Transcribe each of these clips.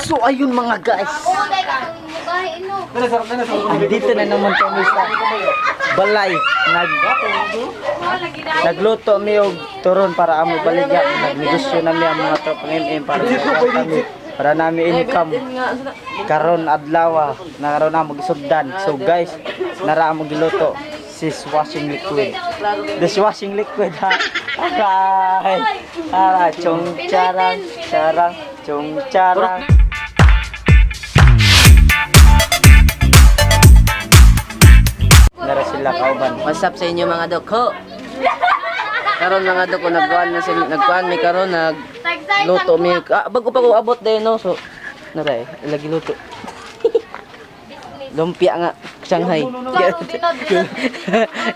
So ayun mga guys. Dito na naman kami sa balay. Nagluto mi og turon para amo baligya. Nagnegosyo na mi ang mga tropang MM para nami income. Karon adlaw na karon na magisugdan. So guys, nara mo giluto sis washing liquid. This washing liquid ha. Ay, chong charang, chong charang. Nara sila kauban. What's up sa inyo mga doko? Karon mga doko nagkuan mi karon nagluto mi. Bago pa ko abot din no. So naray lagi luto. Lumpia nga Shanghai.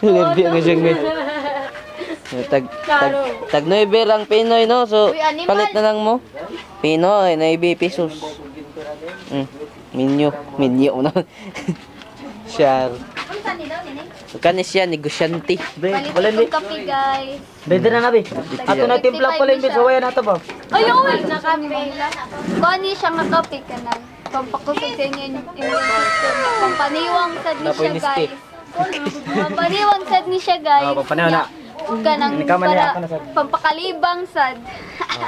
Lumpia nga Shanghai. Tag 9 lang Pinoy no. So palit na lang mo. Pinoy 9 pesos. Minyo na. Share. Kani siya negosyante. Balik itong kape guys. Bede na nabi. Ato na timpla pala yung bisawayan nato ba? Ayun! Nakape. Kani siya nga kape ka na. Pampakusog sa inyo yung system. Pampaniwang sad ni siya guys. Pampaniwang sad ni siya guys. Pampaniwang na. Kanang para pampakalibang sad.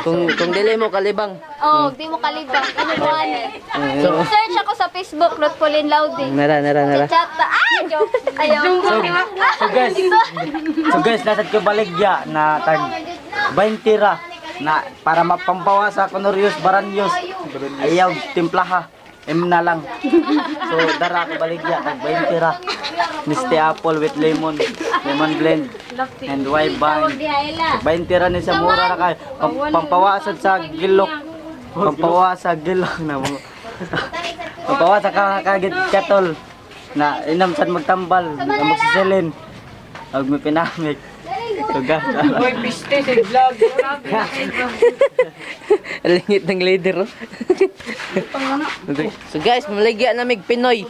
Kung dili mo kalibang. Oh, di mo kalibang. Ano mo ani? Search ako sa Facebook, Not Pauline Louding. Nara. Chat ta. Joke. Ayaw. So guys, nasad ko baligya na tag 20 ra na para mapampawasa ko Norios Baranyos. Ayaw timplaha. Na lang. So dara ko baligya tag 20 ra. Misty apple with lemon blend and white vine. 20 ra ni sa mura ra kay pampawasa sa gilok. Pampawasa gilok na mo. Pampawasa ka kagit katol na inam sad magtambal, magsiselin. Ag mi pinamik. Tugas. Boy, piste sa vlog. Lingit ng leader. So guys, maligya na mig Pinoy.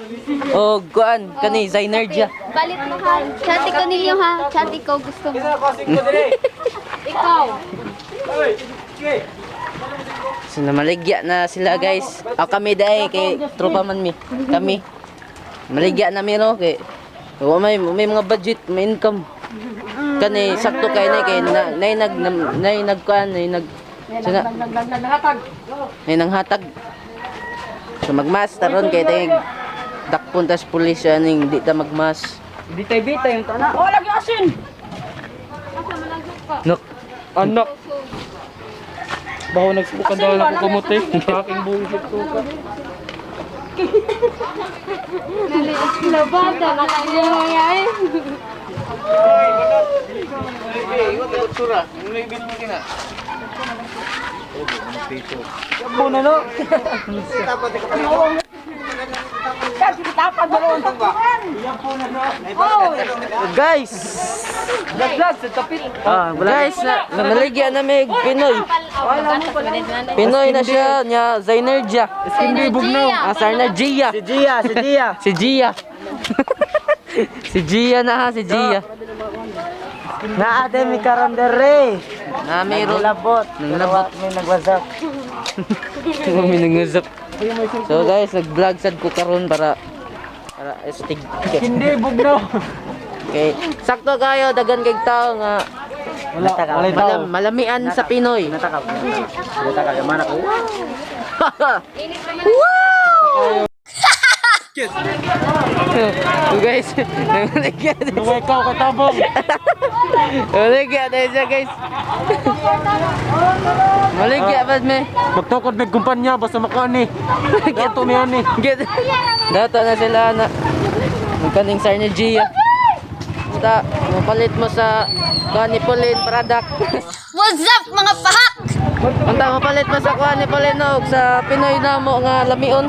O kuan kani Zainergia. Balit mo ha. Chat ko ninyo ha. Chat ikaw gusto mo. Ikaw. So namaligya na sila guys. Kami dai kay tropa man mi. Kami. Maligya na mi no kay may mga budget, may income. Kani sakto kay nanghatag. So magmas taron kay tayong dakpon tas pulis aning di ta magmas. Bitay-bitay yung tana. Oh, lagi asin! Anak. Baho nagsubukan daw na ko kamote. Sa aking bullshit ko ka. Labada na kanya mangyay. Muna no. Guys. Guys, namaligya na may Pinoy. Pinoy na siya nya Zainergia. Zainergia. Si Gia. Si Gia na ha, si Gia. Na ate mi karon dere. Na mayroon Nagulabot. May nag-WhatsApp. May nangusap. So guys, nag-vlog sad ko karon para estig. Hindi bugnaw. Okay, sakto kayo dagan kay tao nga malamian sa Pinoy. Natakap mana ko. Wow! Guys, namaligya na Duwa ikaw katabong. Maligya na siya guys. Maligya ba me? Magtukod may kumpanya basta makani. Dato mi ani. Dato na sila na kaning Zainergia. Basta mapalit mo sa Pauline product. What's up mga pahak? Unta mapalit mo sa Pauline og sa Pinoy na mo nga lamion.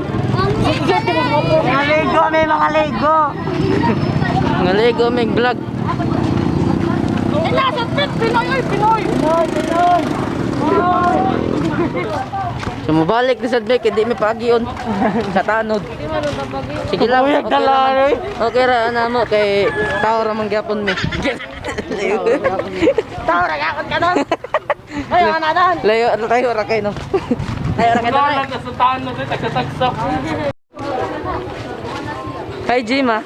Mga Lego. Nga Lego may vlog. Ila sa Pinoy. So mabalik na sad kay di mi pagion sa tanod. Sige lang. Okay ra ana mo kay tao ra man gyapon mi. Tao ra gyapon ka don. Ay ana don. Layo ra kay no. Ay, orang kita Wala na sa taan na tayo, tagsatagsak. Hi, Jim, ah.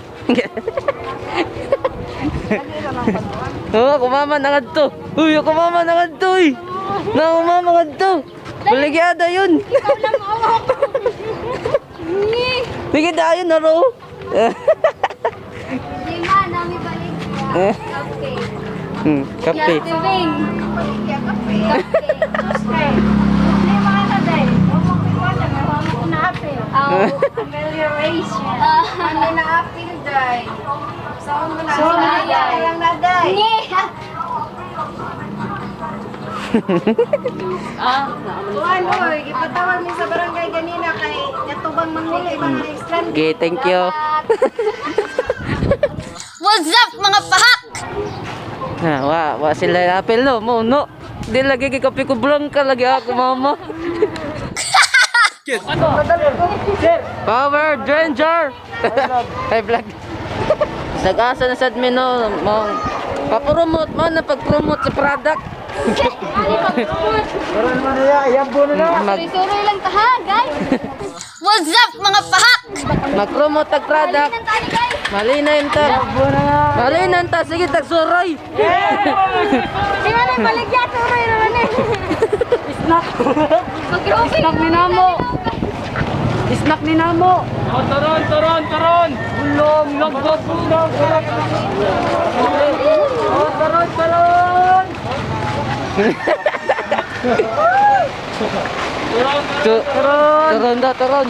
Oh, kumama na kadto. Uy, kumama na kadto, uy. Na kumama kadto. Baligyada yun. Bigyan tayo na ro. Lima, nami balik siya. Okay. Kape. Yativing. Kape. Amelioration. Ano na apil, day? So, sayang na, day. Ano, ipatawag mi sa barangay ganina kay natubang manghuli mga extra. Okay, thank you. What's up, mga pahak? Wa sila apel no, mo no. Di lagi kay kape ko blanca lagi ako mama. Power Ranger. Hey vlog. Nag-asa na sa admin no, mo pa-promote mo na pag-promote sa product. Suroy lang taha, guys. What's up, mga pahak? Mag-promote ang product. Balikan tayo, guys. Malinayin ta. Malinayin ta, sige tagsuroy. Di ba nang baligya, suroy naman eh. Mag-grouping. Snack ni Namo. Snack ni Namo. Oh, taron! Ulong, lagbot, ulong. Oh, taron. Taron.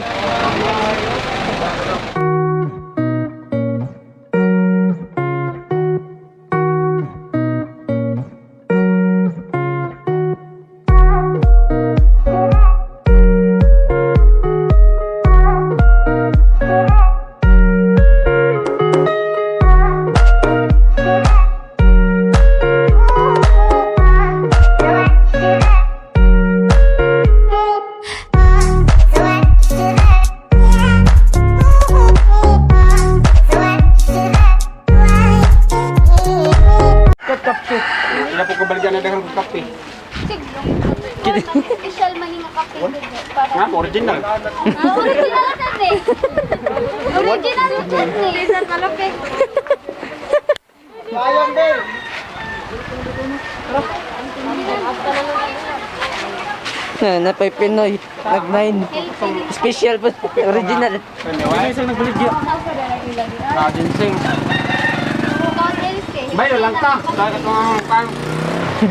Ila po kabaligyan na daghang kape. Special man nga kape. Ha, original. Original na eh. Original na eh. Sa kalapit. Ayong din. Napay Pinoy. Nag-9. Special pa. Original. Ano isang nagbaligya? Kajinsing. Bayo lang ta. Dagat mga kan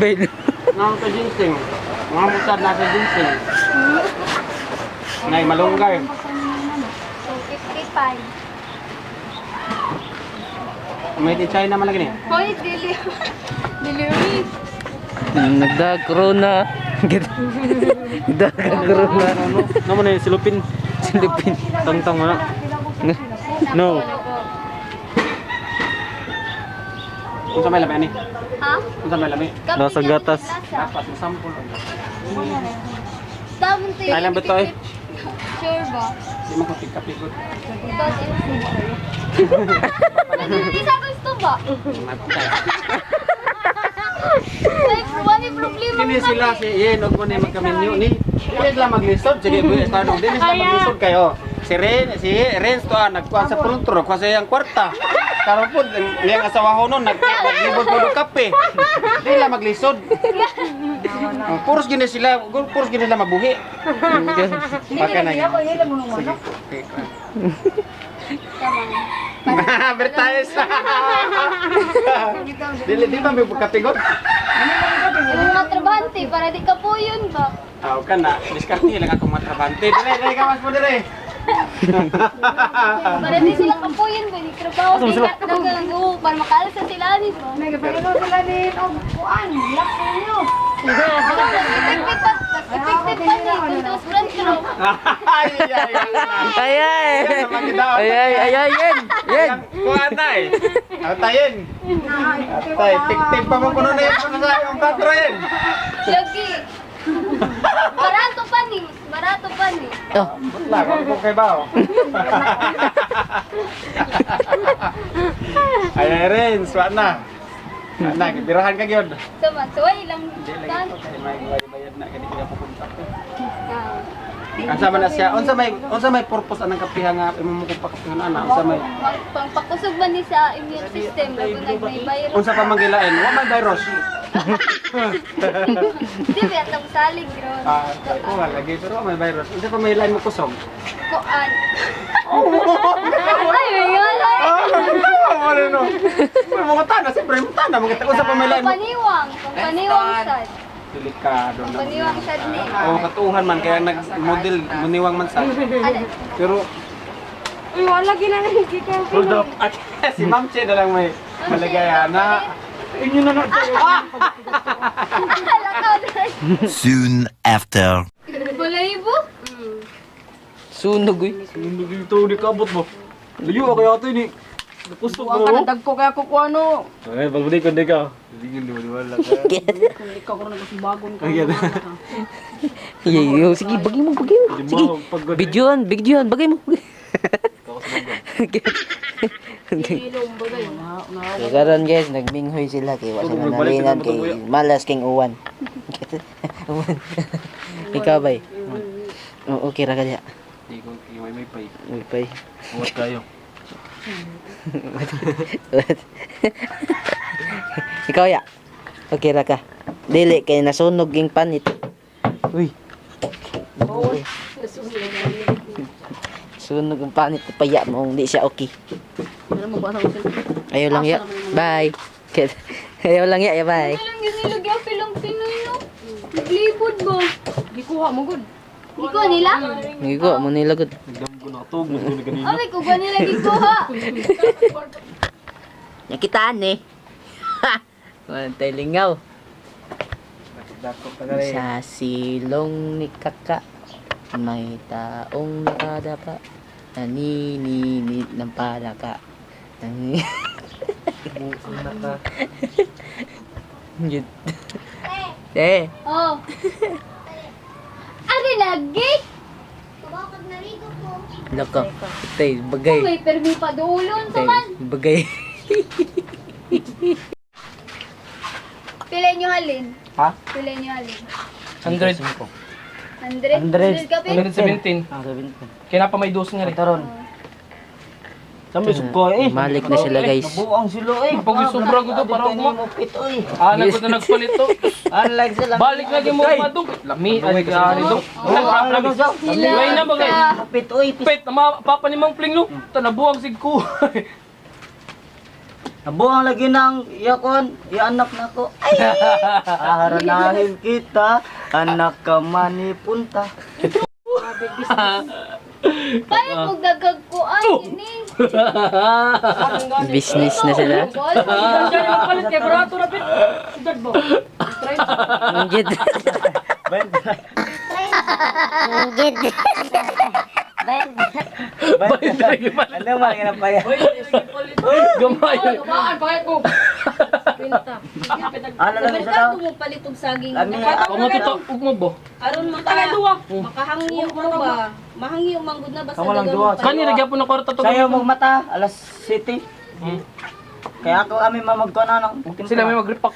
Bail. nang kajinsing. Mga musad na sa ginsing. Nay malunggay. So, 55. Made in China man lagi ni. Hoy, delivery. Nagdag corona. Nagdag corona. Namo na silupin. Silipin. Tangtang na. No. Unsa may labi ani? Ha? Unsa may labi? Nasa gatas. Dapat sampol. Damon to Kailan ba to eh? Sure ba? Di mo ko tigkape gud. Because isa gusto ba? Like, wala problema Kini sila si Ian og mo ni magkaminyo ni. Dili lang maglisod sige bu estado dili sila maglisod kayo. Si Renz to nagkuha sa puluntro, kuha sa iyang kwarta. Karon pud niyang asawa ho nun naglibot po kape. Dili lang maglisod. Puros gini sila mabuhi. Baka na yun. Sige. Advertise. Dili ba may kapigot? Yung mga trabante, para di ka po yun ba? Aw ka na, diskarte lang ako matrabante. Dire, gawas mo dire. Para di sila ka po yun ba? Di trabaho, di ka nagagawa, para makalas sa sila nito. Nagapagino sila din og kuan, lakso niyo. Effective pa ni, kuntos front row. Ay. Yen. Kuha tay. Atayin. Atay, tik pa mo kuno na yung patro yan. Lagi. Barato pa ni. Oh, Butla, kung kay bao. Ay, Renz, wala na. Na, birahan ka gyud. Sama, suway lang. Dili lagi ko kay may bayad na kay di ka pupunta. Ah. Asa man na siya? Unsa may purpose anang kapiha nga imo mo ko pakapihan ana? Unsa may Pangpakusog ba ni sa immune system bago nag-virus? unsa pa manggilain? Wa may virus. Di ba itong salig ron? Wala lagi pero wa may virus. Unsa pa may lain mo kusog? Kuan. Ay, wala. Wala no. May mga tana siyempre mo tana mga unsa pa may lain mo. Paniwang sad. Delikado na. Paniwang sad ni. Oh, katuhan man kaya nag-model muniwang man sa. Pero Uy, wala ginanong kikaw. hold up. Si Ma'am Che na lang may maligaya na. Inyo na Soon after. Balayibo? Sunog, uy. Hindi ito, di kabot mo. Layo ako yata ini. Napustok Buwan ka na dagko kaya ko kung ano. Ay, pagbalik ko, di ka. Hindi ko wala ka. Ikaw ko na kasibagon ka. Yo, sige, bagay mo. Sige, videoan, bagay mo. Ilong bagay. So, karon guys, nagminghoy sila kay wala na nalinan kay malas king uwan. Ikaw bay. Oo, okay ra ka diya. Hindi ko, may pay. Uy, pay. Huwag kayo. Ikaw ya. Okay ra ka. Dili kay nasunog ing panit. Uy. Sunog ang panit paya mo, hindi siya okay. Ayaw lang ya. Bye. Ayaw lang ya, bye. Ilang yun nilagyan pilang Pinoy no? Naglibod ba? Gikuha mo gud. Iko nila? Ngigo mo nilagod. Nagdam ko na ito, gusto ni kanina. Ay, ko ba nila gikuha? Nakitaan eh. Walang tayo lingaw. Sa silong ni Kaka, may taong nakadapa. Naniningit ng palaka. Yun. Eh. Oh. Ari lagi? Loko. Tay, bagay. May permi pa doon Tay, man. bagay. Pila nyo halin? Ha? Pila nyo halin? 100. 100? 100. ka, Pin? 117. Ang sabihin ko. Kaya na pa may dose nga rin. Taron. Sabi ko eh. Malik na sila guys. Nabuang sila eh. Pag isubra ko to, parang mo pit oy. Anak ko na nagpalit to. Unlike sila. Balik lagi mo madug. Lami, ay gari do. Promise. Way na bagay. Pit oy. Pet, na papa ni Mang Pling lo. Tanabuang sig ko. Nabuang lagi ng yakon. Ianak na ko. Ay. Aharanahin kita. Anak ka manipunta. Paano mo gagagkuan ini? Business na sila. Palit kay barato na pit. Dad bo. Ngid. Ano man ka na pa yan? Gamay. Kumaan bayad ko. Pinta. Ano lang isa daw? mo palitog saging. Lami. Ako mo to, ugmo bo. Aron makahangyo mo ba? Mahangyo manggod na basta Kamu lang duwa. Kani nagyapon na kwarta to. Sayo mong mata. Alas City. Kaya ako kami mamagko na ng Sila may mag-repack.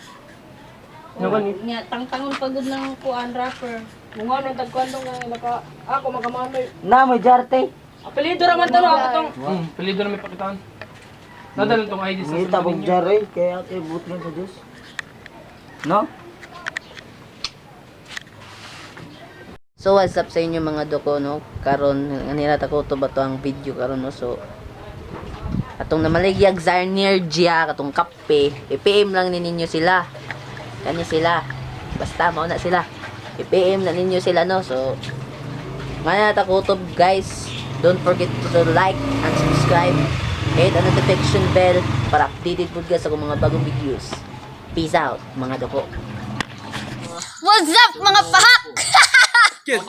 Nya tangtangon pagod ng kuan rapper. Mga nang tagkuan dong nga naka ako magamamay. na may jarte. Apelido ra man to no atong. Pilido na may pakitaan. Nadal tong ID sa Ngita pag jare. Kaya ako ibut nga sa Diyos. No? So what's up sa inyo mga doko no? Karon nilata ko to ba to ang video karon no. So atong namaligyag Zarniergia katong kape, i-PM lang ninyo sila. Kani sila. Basta mao na sila. I-PM na ninyo sila no. So manata ko to guys. Don't forget to like and subscribe. Hit ang notification bell para updated po guys sa mga bagong videos. Peace out mga doko. What's up mga pahak?